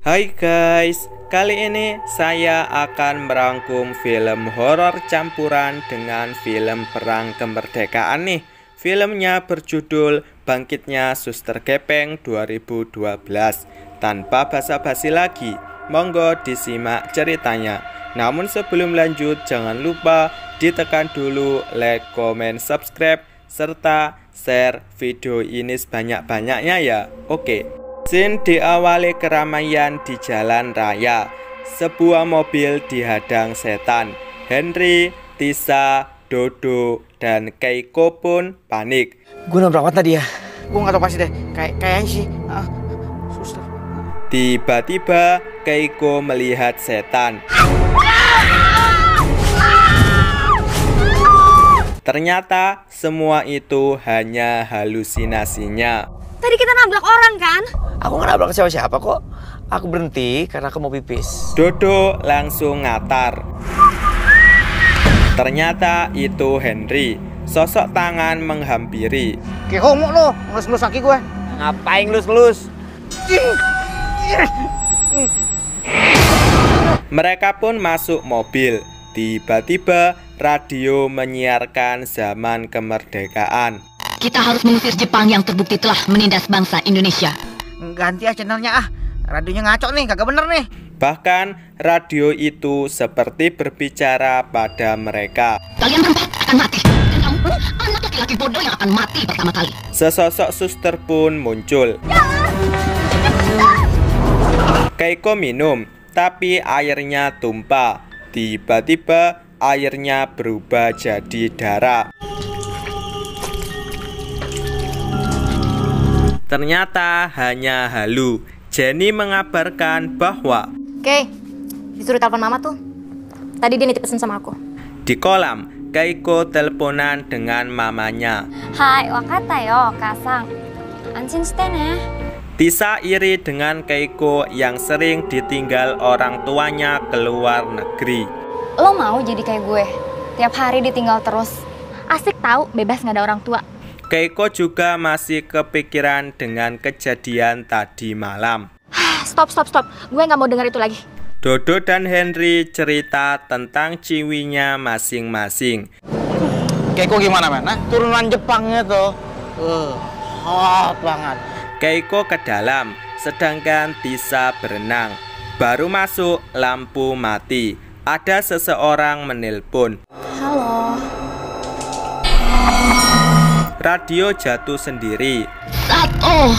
Hai guys, kali ini saya akan merangkum film horor campuran dengan film perang kemerdekaan nih. Filmnya berjudul Bangkitnya Suster Gepeng 2012. Tanpa basa-basi lagi, monggo disimak ceritanya. Namun sebelum lanjut, jangan lupa ditekan dulu like, comment, subscribe, serta share video ini sebanyak-banyaknya ya. Oke. Scene diawali keramaian di jalan raya. Sebuah mobil dihadang setan. Henry, Tisa, Dodo, dan Keiko pun panik. Gue nabrak apa tadi ya? Gue gak tau pasti deh. Kayaknya sih suster. Tiba-tiba Keiko melihat setan. Ternyata semua itu hanya halusinasinya. Tadi kita nabrak orang kan? Aku gak nabrak siapa-siapa kok. Aku berhenti karena aku mau pipis. Dodo langsung ngatar. Ternyata itu Henry. Sosok tangan menghampiri. Kayak homo lo, ngelus-ngelus kaki gue. Ngapain ngelus-ngelus? Mereka pun masuk mobil. Tiba-tiba radio menyiarkan zaman kemerdekaan. Kita harus mengusir Jepang yang terbukti telah menindas bangsa Indonesia. Ganti channelnya radionya ngaco nih, kagak bener nih. Bahkan radio itu seperti berbicara pada mereka. Kalian berempat akan mati. Dan kamu pun anak laki-laki bodoh yang akan mati pertama kali. Sesosok suster pun muncul. Keiko minum, tapi airnya tumpah. Tiba-tiba airnya berubah jadi darah. Ternyata hanya halu. Jenny mengabarkan bahwa Oke, disuruh telepon mama tuh. Tadi dia nitip pesan sama aku. di kolam, Keiko teleponan dengan mamanya. Hai, wakata yo, kasang. Anjin stene. Tisa iri dengan Keiko yang sering ditinggal orang tuanya ke luar negeri. Lo mau jadi kayak gue? Tiap hari ditinggal terus. Asik tahu, bebas nggak ada orang tua. Keiko juga masih kepikiran dengan kejadian tadi malam. Stop. Gue nggak mau dengar itu lagi. Dodo dan Henry cerita tentang ciwinya masing-masing. Keiko gimana men? Turunan Jepangnya tuh hot banget. Keiko ke dalam, sedangkan Tisa berenang. Baru masuk, lampu mati. Ada seseorang menelpon. Halo. Radio jatuh sendiri. Sato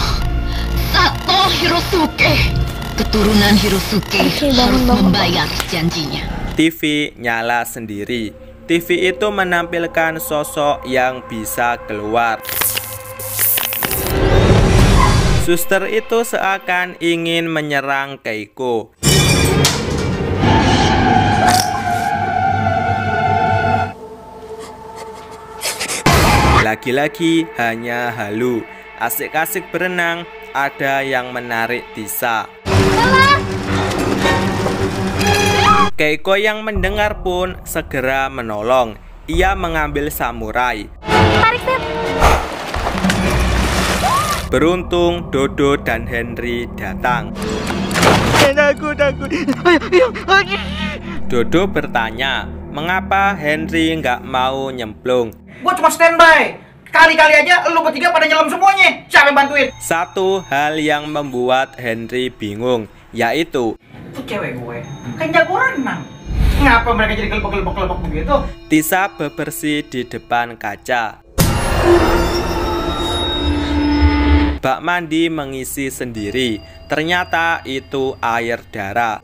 Hirosuke. Keturunan Hirosuke harus membayar janjinya. TV nyala sendiri. TV itu menampilkan sosok yang bisa keluar. Suster itu seakan ingin menyerang Keiko. Lagi-lagi hanya halu. Asik-asik berenang, ada yang menarik Tisa. Keiko yang mendengar pun segera menolong. Ia mengambil samurai. Tarik set. Beruntung Dodo dan Henry datang. Takut. Dodo bertanya, mengapa Henry nggak mau nyemplung? Gue cuma standby. Kali-kali aja lu bertiga pada nyelam semuanya. Siapa yang bantuin? Satu hal yang membuat Henry bingung, yaitu Itu cewek gue kan jago renang. Ngapa mereka jadi kelebok-kelebok begitu? Tisa bebersih di depan kaca. Bak mandi mengisi sendiri. Ternyata itu air darah.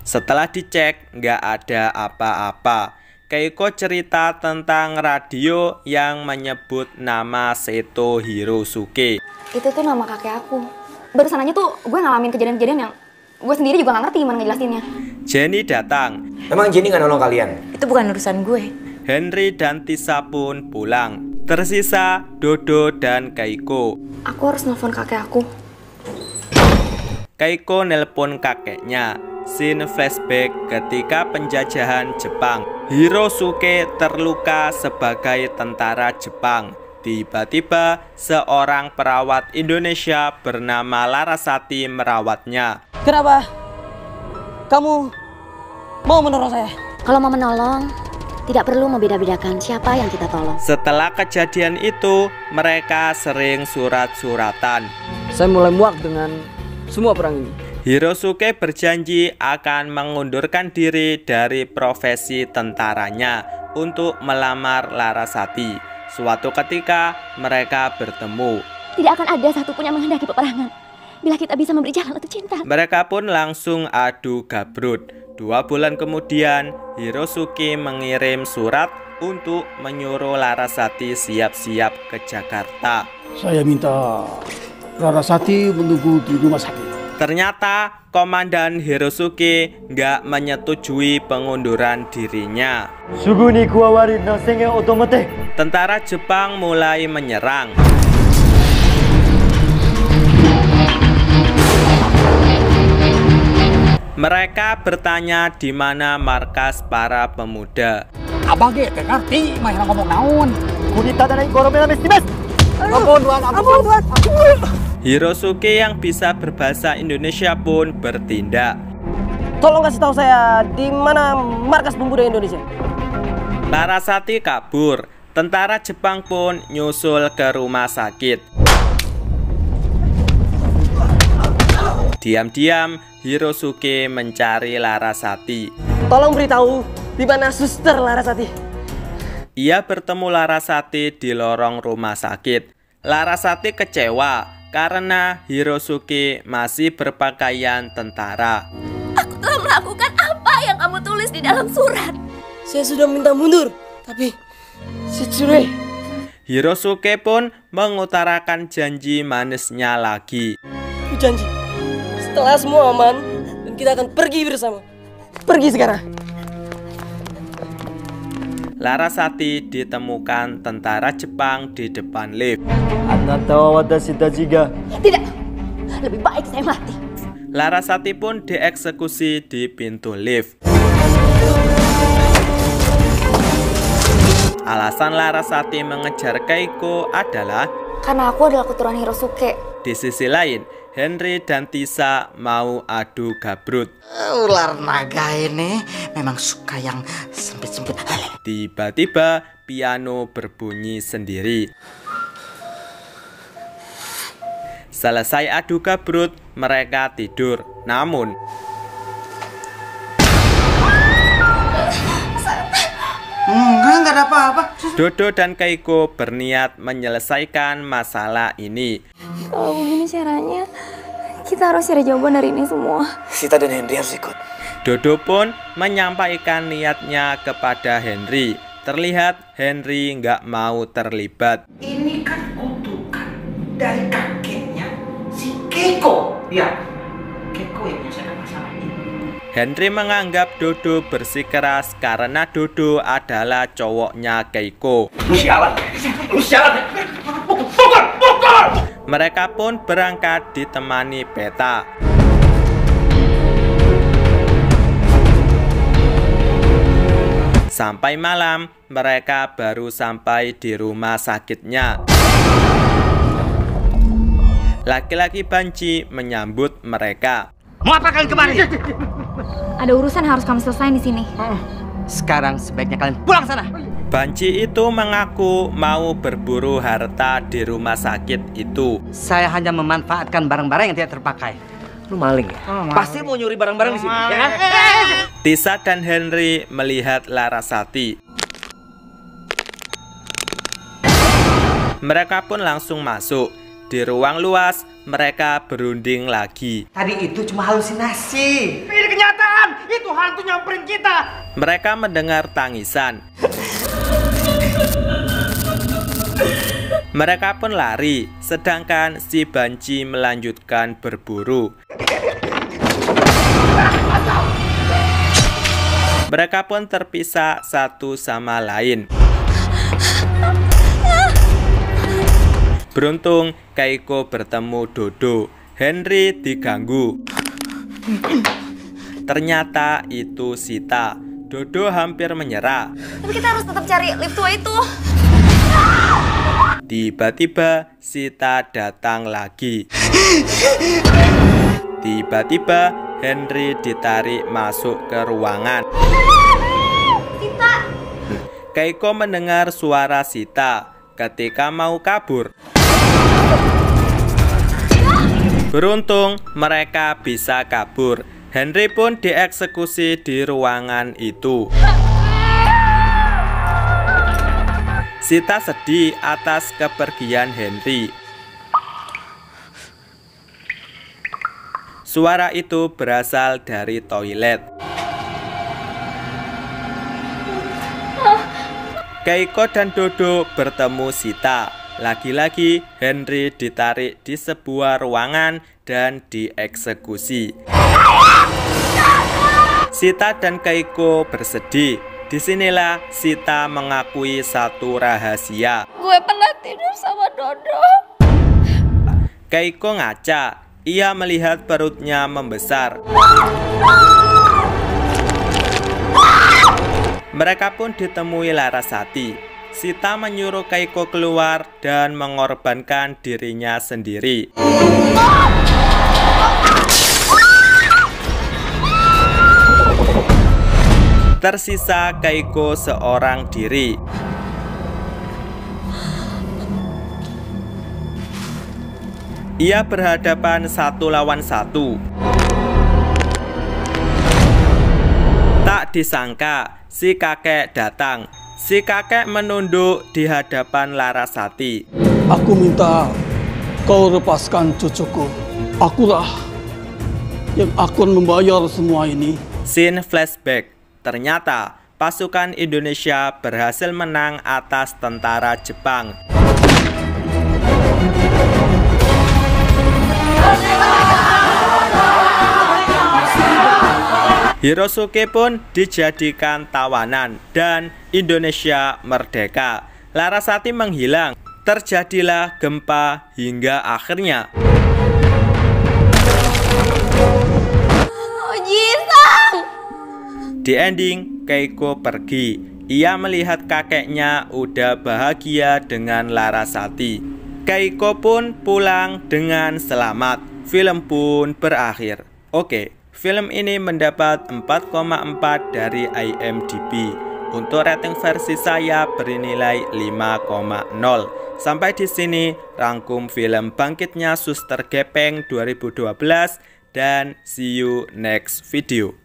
Setelah dicek, nggak ada apa-apa. Keiko cerita tentang radio yang menyebut nama Seto Hirosuke. Itu tuh nama kakek aku. Barusan aja tuh gue ngalamin kejadian-kejadian yang gue sendiri juga nggak ngerti gimana ngejelasinnya. Jenny datang. Emang Jenny gak nolong kalian? Itu bukan urusan gue. Henry dan Tisa pun pulang. Tersisa Dodo dan Keiko. Aku harus nelfon kakek aku. Keiko nelpon kakeknya. scene flashback ketika penjajahan Jepang. Hirosuke terluka sebagai tentara Jepang. Tiba-tiba seorang perawat Indonesia bernama Larasati merawatnya. Kenapa kamu mau menolong saya? Kalau mau menolong, tidak perlu membeda-bedakan siapa yang kita tolong. Setelah kejadian itu, mereka sering surat-suratan. Saya mulai muak dengan semua perang ini. Hirosuke berjanji akan mengundurkan diri dari profesi tentaranya untuk melamar Larasati. Suatu ketika mereka bertemu. Tidak akan ada satupun yang menghendaki peperangan bila kita bisa memberi jalan untuk cinta. Mereka pun langsung adu gabrut. 2 bulan kemudian, Hirosuke mengirim surat untuk menyuruh Larasati siap-siap ke Jakarta. Saya minta Larasati menunggu di rumah sakit. Ternyata Komandan Hirosuke nggak menyetujui pengunduran dirinya. Tentara Jepang mulai menyerang. Mereka bertanya di mana markas para pemuda. Abah ge teh ngerti mah ngomong naon. Ampun Tuhan. Hirosuke yang bisa berbahasa Indonesia pun bertindak. Tolong kasih tahu saya di mana markas pemuda Indonesia. Larasati kabur. Tentara Jepang pun nyusul ke rumah sakit. Diam-diam Hirosuke mencari Larasati. Tolong beritahu di mana suster Larasati. Ia bertemu Larasati di lorong rumah sakit. Larasati kecewa karena Hirosuke masih berpakaian tentara. Aku telah melakukan apa yang kamu tulis di dalam surat. Saya sudah minta mundur, tapi saya Hirosuke pun mengutarakan janji manisnya lagi. Aku janji, setelah semua aman dan kita akan pergi bersama. Pergi sekarang. Larasati ditemukan tentara Jepang di depan lift. Tidak, lebih baik saya mati. Larasati pun dieksekusi di pintu lift. Alasan Larasati mengejar Keiko adalah Karena aku adalah keturunan Hirosuke. di sisi lain, Henry dan Tisa mau adu gabrut. Ular naga ini memang suka yang sempit-sempit. Tiba-tiba piano berbunyi sendiri. Selesai adu gabrut, mereka tidur. Namun Enggak ada apa-apa. Dodo dan Keiko berniat menyelesaikan masalah ini. Kalau begini caranya, kita harus cari jawaban dari ini semua. Sita dan Henry harus ikut. Dodo pun menyampaikan niatnya kepada Henry. Terlihat Henry nggak mau terlibat. Ini kan kutukan dari kakeknya si Keiko. Ya, Keiko yang menyelesaikan masalah ini. Henry menganggap Dodo bersikeras karena Dodo adalah cowoknya Keiko. Lu sialan. Pukul. Mereka pun berangkat ditemani Beta. Sampai malam, mereka baru sampai di rumah sakitnya. Laki-laki banci menyambut mereka. Mau apa kalian kemari? Ada urusan yang harus kamu selesaiin di sini. Sekarang sebaiknya kalian pulang sana. Banci itu mengaku mau berburu harta di rumah sakit itu. Saya hanya memanfaatkan barang-barang yang tidak terpakai. Lu maling ya? Pasti mau nyuri barang-barang di sini, ya kan? Tisa dan Henry melihat Larasati. Mereka pun langsung masuk. Di ruang luas, mereka berunding lagi. Tadi itu cuma halusinasi. Ini kenyataan. Itu hantu nyamperin kita. Mereka mendengar tangisan. Mereka pun lari, sedangkan si banci melanjutkan berburu. Mereka pun terpisah satu sama lain. Beruntung Keiko bertemu Dodo. Henry diganggu. Ternyata itu Sita. Dodo hampir menyerah. Tapi kita harus tetap cari lift tua itu. Tiba-tiba Sita datang lagi. Tiba-tiba Henry ditarik masuk ke ruangan. Sita. Keiko mendengar suara Sita ketika mau kabur. Beruntung mereka bisa kabur. Henry pun dieksekusi di ruangan itu. Sita sedih atas kepergian Henry. Suara itu berasal dari toilet. Keiko dan Dodo bertemu Sita. Lagi-lagi Henry ditarik di sebuah ruangan dan dieksekusi. Sita dan Keiko bersedih. Disinilah Sita mengakui satu rahasia. Gue pernah tidur sama Dodo. Keiko ngaca. Ia melihat perutnya membesar. Mereka pun ditemui Larasati. Sita menyuruh Keiko keluar dan mengorbankan dirinya sendiri. Tersisa Keiko seorang diri. Ia berhadapan 1 lawan 1. Tak disangka, si kakek datang. Si kakek menunduk di hadapan Larasati. Aku minta kau lepaskan cucuku. Akulah yang akan membayar semua ini. Scene flashback. Ternyata pasukan Indonesia berhasil menang atas tentara Jepang. Hirosuke pun dijadikan tawanan dan Indonesia merdeka. Larasati menghilang. Terjadilah gempa hingga akhirnya di ending Keiko pergi. Ia melihat kakeknya udah bahagia dengan Larasati. Keiko pun pulang dengan selamat. Film pun berakhir. Oke, film ini mendapat 4,4 dari IMDb. Untuk rating versi saya bernilai 5,0. Sampai di sini rangkum film Bangkitnya Suster Gepeng 2012 dan see you next video.